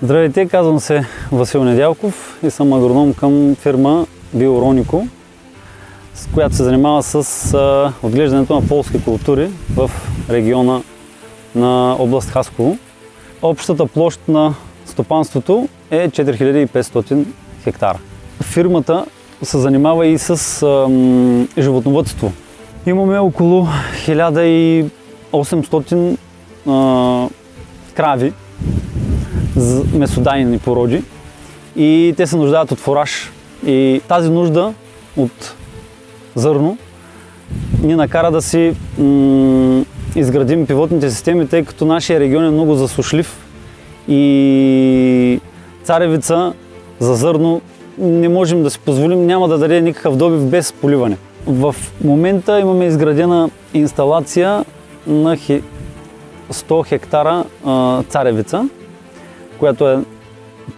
Здравейте, казвам се Васил Недялков и съм агроном към фирма Биоронико, с която се занимава с отглеждането на полски култури в региона на област Хасково. Общата площ на стопанството е 4500 хектара. Фирмата се занимава и с животновъдство. Имаме около 1800 крави, месодайни породи, и те се нуждаят от фураж. И тази нужда от зърно ни накара да си изградим пивотните системи, тъй като нашия регион е много засушлив и царевица за зърно не можем да си позволим, няма да даде никакъв добив без поливане. В момента имаме изградена инсталация на 100 хектара царевица, която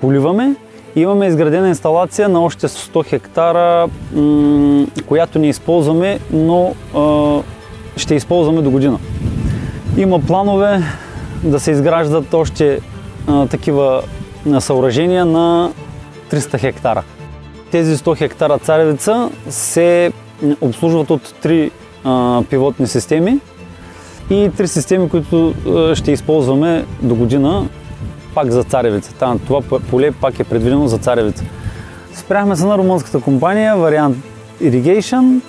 поливаме. Имаме изградена инсталация на още 100 хектара, която не използваме, но ще използваме до година. Има планове да се изграждат още такива съоръжения на 300 хектара. Тези 100 хектара царевица се обслужват от 3 пивотни системи и 3 системи, които ще използваме до година пак за царевица. Това поле пак е предвидено за царевица. Спряхме се на румънската компания Variant Irrigation,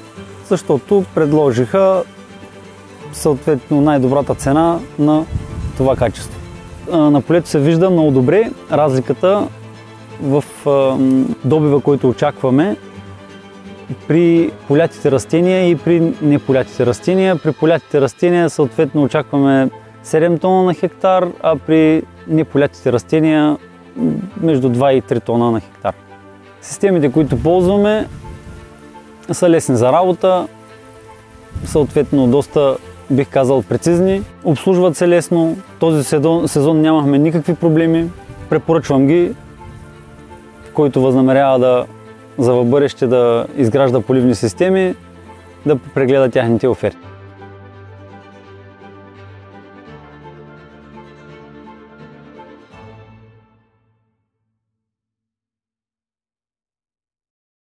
защото предложиха съответно най-добрата цена на това качество. На полето се вижда много добре разликата в добива, който очакваме при полятите растения и при неполятите растения. При полятите растения съответно очакваме 7 тона на хектар, а при неполятите растения между 2 и 3 тона на хектар. Системите, които ползваме, са лесни за работа, съответно доста, бих казал, прецизни, обслужват се лесно. Този сезон нямахме никакви проблеми. Препоръчвам ги, който възнамерява за в бъдеще да изгражда поливни системи, да прегледа тяхните оферти.